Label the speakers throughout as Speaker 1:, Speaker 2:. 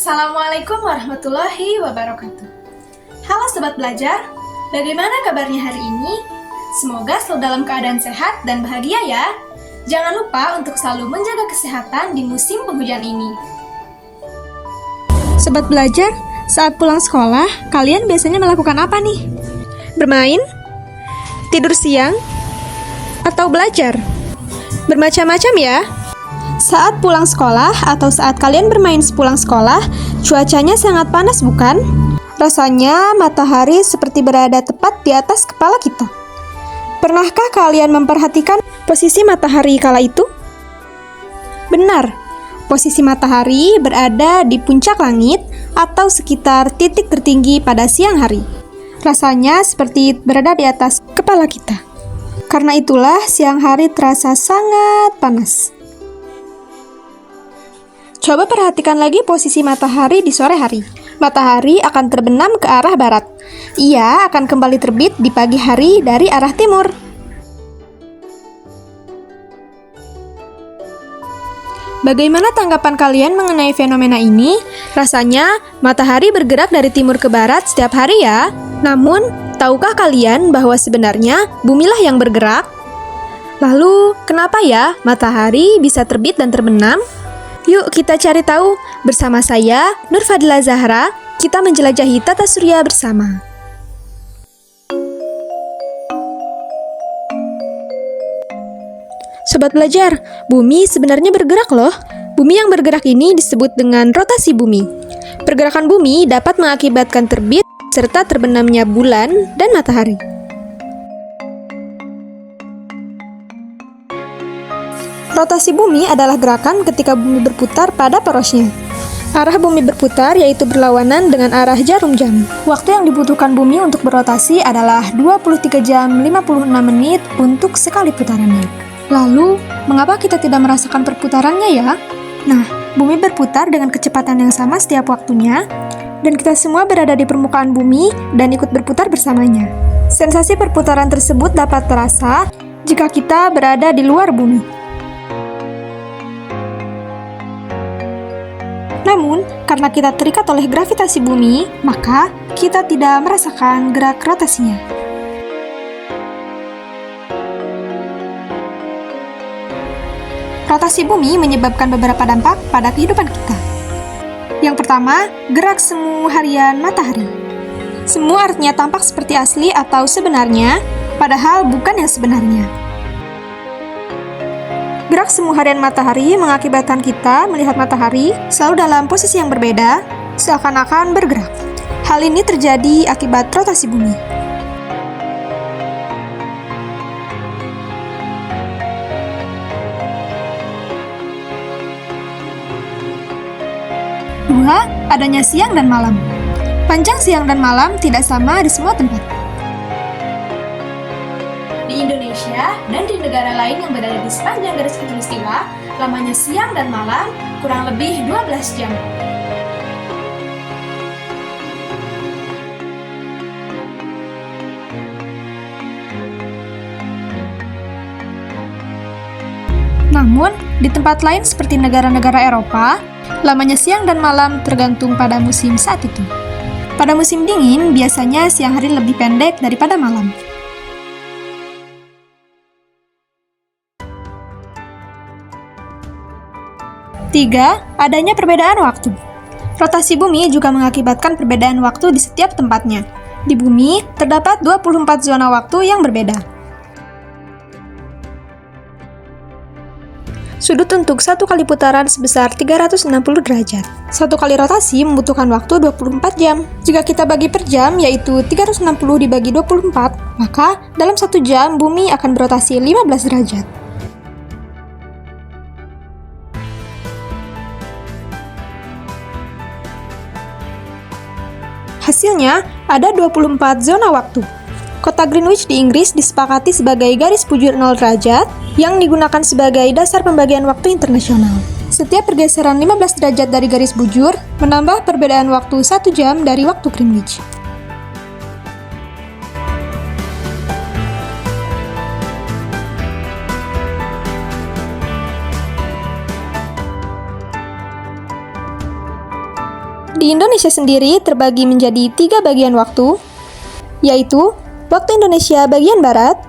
Speaker 1: Assalamualaikum warahmatullahi wabarakatuh. Halo Sobat Belajar, bagaimana kabarnya hari ini? Semoga selalu dalam keadaan sehat dan bahagia ya. Jangan lupa untuk selalu menjaga kesehatan di musim penghujan ini.
Speaker 2: Sobat Belajar, saat pulang sekolah, kalian biasanya melakukan apa nih? Bermain? Tidur siang? Atau belajar? Bermacam-macam ya. Saat pulang sekolah atau saat kalian bermain sepulang sekolah, cuacanya sangat panas bukan? Rasanya matahari seperti berada tepat di atas kepala kita. Pernahkah kalian memperhatikan posisi matahari kala itu? Benar, posisi matahari berada di puncak langit atau sekitar titik tertinggi pada siang hari. Rasanya seperti berada di atas kepala kita. Karena itulah siang hari terasa sangat panas. Coba perhatikan lagi posisi matahari di sore hari. Matahari akan terbenam ke arah barat. Ia akan kembali terbit di pagi hari dari arah timur. Bagaimana tanggapan kalian mengenai fenomena ini? Rasanya matahari bergerak dari timur ke barat setiap hari ya. Namun, tahukah kalian bahwa sebenarnya bumilah yang bergerak? Lalu, kenapa ya matahari bisa terbit dan terbenam? Yuk kita cari tahu. Bersama saya, Nur Fadila Zahra, kita menjelajahi tata surya bersama. Sobat Belajar, bumi sebenarnya bergerak loh. Bumi yang bergerak ini disebut dengan rotasi bumi. Pergerakan bumi dapat mengakibatkan terbit serta terbenamnya bulan dan matahari. Rotasi bumi adalah gerakan ketika bumi berputar pada porosnya. Arah bumi berputar yaitu berlawanan dengan arah jarum jam. Waktu yang dibutuhkan bumi untuk berotasi adalah 23 jam 56 menit untuk sekali putarannya. Lalu, mengapa kita tidak merasakan perputarannya ya? Nah, bumi berputar dengan kecepatan yang sama setiap waktunya, dan kita semua berada di permukaan bumi dan ikut berputar bersamanya. Sensasi perputaran tersebut dapat terasa jika kita berada di luar bumi. Namun, karena kita terikat oleh gravitasi bumi, maka kita tidak merasakan gerak rotasinya. Rotasi bumi menyebabkan beberapa dampak pada kehidupan kita. Yang pertama, gerak semu harian matahari. Semu artinya tampak seperti asli atau sebenarnya, padahal bukan yang sebenarnya. Gerak semu harian matahari mengakibatkan kita melihat matahari selalu dalam posisi yang berbeda, seakan-akan bergerak. Hal ini terjadi akibat rotasi bumi. Dua, adanya siang dan malam. Panjang siang dan malam tidak sama di semua tempat.
Speaker 1: Di Indonesia dan di negara lain yang berada di sepanjang garis khatulistiwa, lamanya siang dan malam kurang lebih 12 jam.
Speaker 2: Namun, di tempat lain seperti negara-negara Eropa, lamanya siang dan malam tergantung pada musim saat itu. Pada musim dingin, biasanya siang hari lebih pendek daripada malam. 3. Adanya perbedaan waktu. Rotasi bumi juga mengakibatkan perbedaan waktu di setiap tempatnya. Di bumi, terdapat 24 zona waktu yang berbeda. Sudut untuk satu kali putaran sebesar 360 derajat. Satu kali rotasi membutuhkan waktu 24 jam. Jika kita bagi per jam, yaitu 360 dibagi 24, maka dalam 1 jam bumi akan berotasi 15 derajat. Hasilnya, ada 24 zona waktu. Kota Greenwich di Inggris disepakati sebagai garis bujur 0 derajat yang digunakan sebagai dasar pembagian waktu internasional. Setiap pergeseran 15 derajat dari garis bujur menambah perbedaan waktu 1 jam dari waktu Greenwich. Di Indonesia sendiri terbagi menjadi 3 bagian waktu, yaitu waktu Indonesia bagian Barat,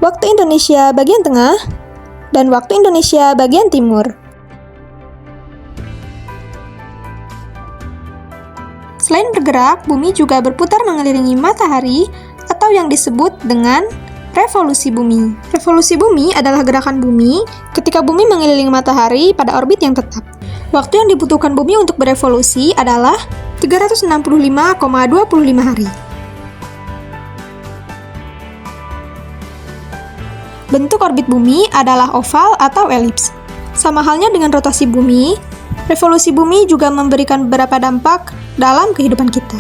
Speaker 2: waktu Indonesia bagian Tengah, dan waktu Indonesia bagian Timur. Selain bergerak, bumi juga berputar mengelilingi matahari atau yang disebut dengan revolusi bumi. Revolusi bumi adalah gerakan bumi ketika bumi mengelilingi matahari pada orbit yang tetap. Waktu yang dibutuhkan bumi untuk berevolusi adalah 365,25 hari. Bentuk orbit bumi adalah oval atau elips. Sama halnya dengan rotasi bumi, revolusi bumi juga memberikan beberapa dampak dalam kehidupan kita.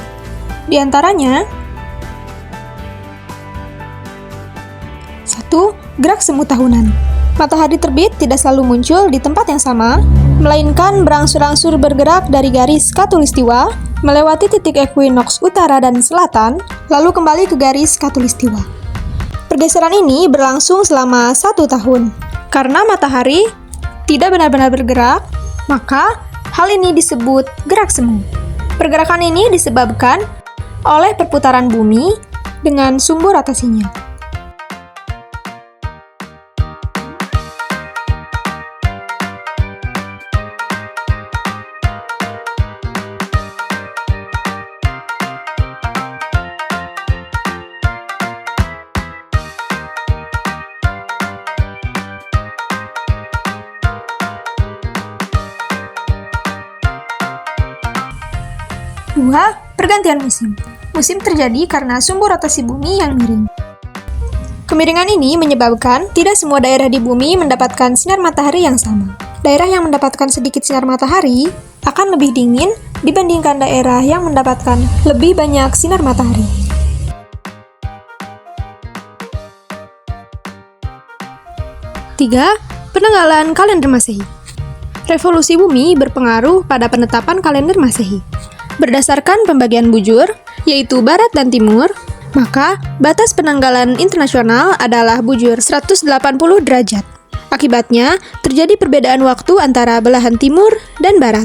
Speaker 2: Di antaranya, 1. Gerak semu tahunan. Matahari terbit tidak selalu muncul di tempat yang sama, melainkan berangsur-angsur bergerak dari garis khatulistiwa, melewati titik ekuinoks utara dan selatan, lalu kembali ke garis khatulistiwa. Pergeseran ini berlangsung selama 1 tahun. Karena matahari tidak benar-benar bergerak, maka hal ini disebut gerak semu. Pergerakan ini disebabkan oleh perputaran bumi dengan sumbu rotasinya. 2. Pergantian musim. Musim terjadi karena sumbu rotasi bumi yang miring. Kemiringan ini menyebabkan tidak semua daerah di bumi mendapatkan sinar matahari yang sama. Daerah yang mendapatkan sedikit sinar matahari akan lebih dingin dibandingkan daerah yang mendapatkan lebih banyak sinar matahari. Tiga, penanggalan kalender Masehi. Revolusi bumi berpengaruh pada penetapan kalender Masehi. Berdasarkan pembagian bujur, yaitu barat dan timur, maka batas penanggalan internasional adalah bujur 180 derajat. Akibatnya, terjadi perbedaan waktu antara belahan timur dan barat.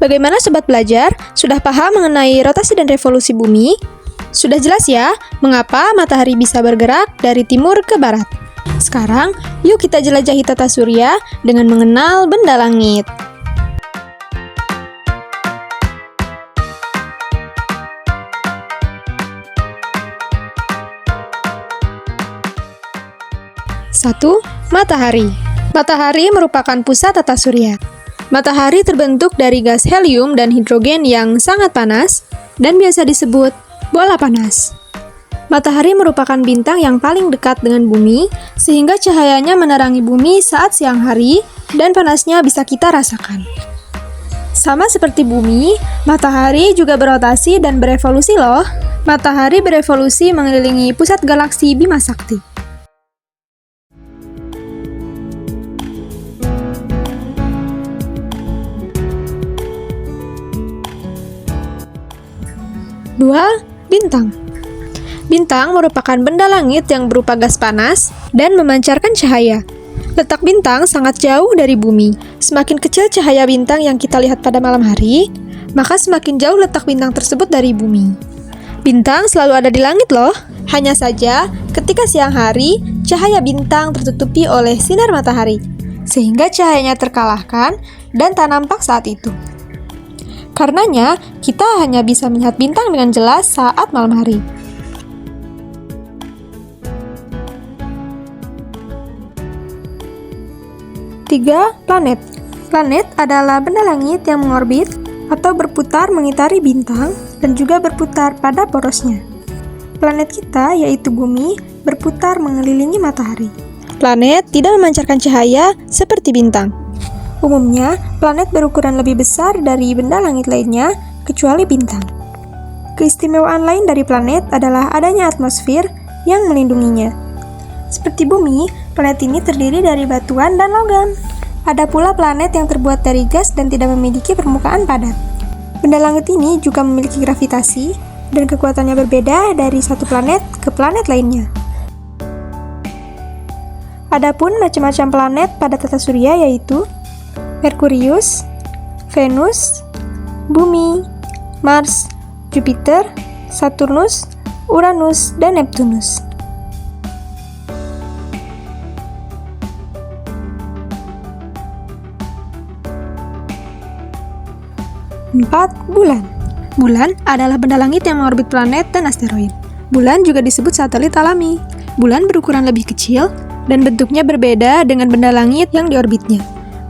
Speaker 2: Bagaimana sobat belajar? Sudah paham mengenai rotasi dan revolusi bumi? Sudah jelas ya, mengapa matahari bisa bergerak dari timur ke barat? Sekarang, yuk kita jelajahi tata surya dengan mengenal benda langit. Satu, matahari. Matahari merupakan pusat tata surya. Matahari terbentuk dari gas helium dan hidrogen yang sangat panas dan biasa disebut bola panas. Matahari merupakan bintang yang paling dekat dengan bumi, sehingga cahayanya menerangi bumi saat siang hari dan panasnya bisa kita rasakan. Sama seperti bumi, matahari juga berotasi dan berevolusi loh. Matahari berevolusi mengelilingi pusat galaksi Bima Sakti. Dua, bintang. Bintang merupakan benda langit yang berupa gas panas dan memancarkan cahaya. Letak bintang sangat jauh dari bumi. Semakin kecil cahaya bintang yang kita lihat pada malam hari, maka semakin jauh letak bintang tersebut dari bumi. Bintang selalu ada di langit loh. Hanya saja, ketika siang hari, cahaya bintang tertutupi oleh sinar matahari, sehingga cahayanya terkalahkan dan tak nampak saat itu. Karenanya, kita hanya bisa melihat bintang dengan jelas saat malam hari. Tiga, planet. Planet adalah benda langit yang mengorbit atau berputar mengitari bintang dan juga berputar pada porosnya. Planet kita, yaitu bumi, berputar mengelilingi matahari. Planet tidak memancarkan cahaya seperti bintang. Umumnya, planet berukuran lebih besar dari benda langit lainnya, kecuali bintang. Keistimewaan lain dari planet adalah adanya atmosfer yang melindunginya. Seperti bumi, planet ini terdiri dari batuan dan logam. Ada pula planet yang terbuat dari gas dan tidak memiliki permukaan padat. Benda langit ini juga memiliki gravitasi, dan kekuatannya berbeda dari satu planet ke planet lainnya. Adapun macam-macam planet pada tata surya yaitu Merkurius, Venus, Bumi, Mars, Jupiter, Saturnus, Uranus, dan Neptunus. 4. Bulan. Bulan adalah benda langit yang mengorbit planet dan asteroid. Bulan juga disebut satelit alami. Bulan berukuran lebih kecil dan bentuknya berbeda dengan benda langit yang diorbitnya.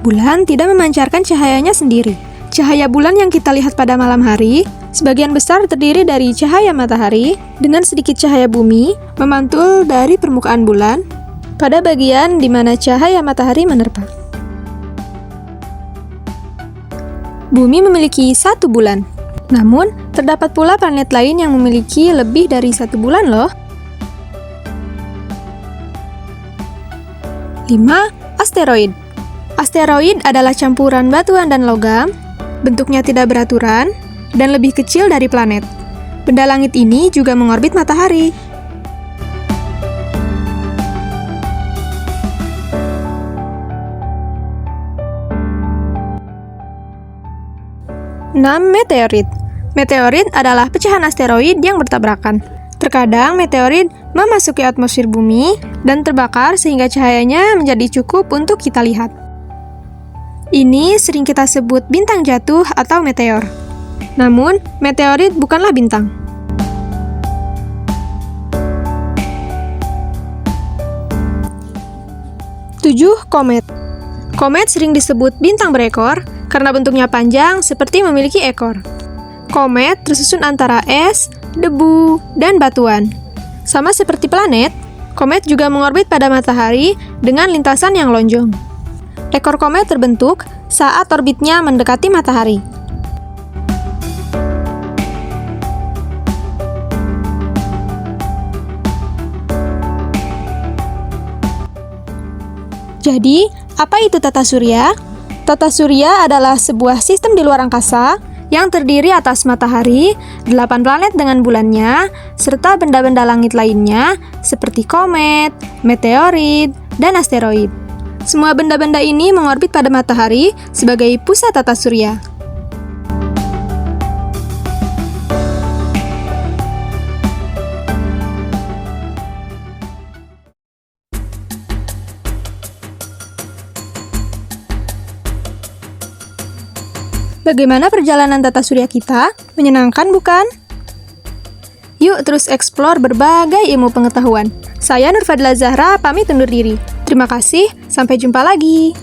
Speaker 2: Bulan tidak memancarkan cahayanya sendiri. Cahaya bulan yang kita lihat pada malam hari, sebagian besar terdiri dari cahaya matahari dengan sedikit cahaya bumi memantul dari permukaan bulan pada bagian di mana cahaya matahari menerpa. Bumi memiliki 1 bulan. Namun, terdapat pula planet lain yang memiliki lebih dari 1 bulan loh. 5. Asteroid. Asteroid adalah campuran batuan dan logam, bentuknya tidak beraturan, dan lebih kecil dari planet. Benda langit ini juga mengorbit matahari. 6. Meteorit. Meteorit adalah pecahan asteroid yang bertabrakan. Terkadang meteorit memasuki atmosfer bumi dan terbakar sehingga cahayanya menjadi cukup untuk kita lihat. Ini sering kita sebut bintang jatuh atau meteor. Namun, meteorit bukanlah bintang. 7. Komet. Komet sering disebut bintang berekor karena bentuknya panjang seperti memiliki ekor. Komet tersusun antara es, debu, dan batuan. Sama seperti planet, komet juga mengorbit pada matahari dengan lintasan yang lonjong. Ekor komet terbentuk saat orbitnya mendekati matahari. Jadi, apa itu tata surya? Tata surya adalah sebuah sistem di luar angkasa yang terdiri atas matahari, 8 planet dengan bulannya, serta benda-benda langit lainnya seperti komet, meteorit, dan asteroid. Semua benda-benda ini mengorbit pada matahari sebagai pusat tata surya. Bagaimana perjalanan tata surya kita? Menyenangkan bukan? Yuk terus eksplor berbagai ilmu pengetahuan. Saya Nur Fadila Zahra, pamit undur diri. Terima kasih, sampai jumpa lagi.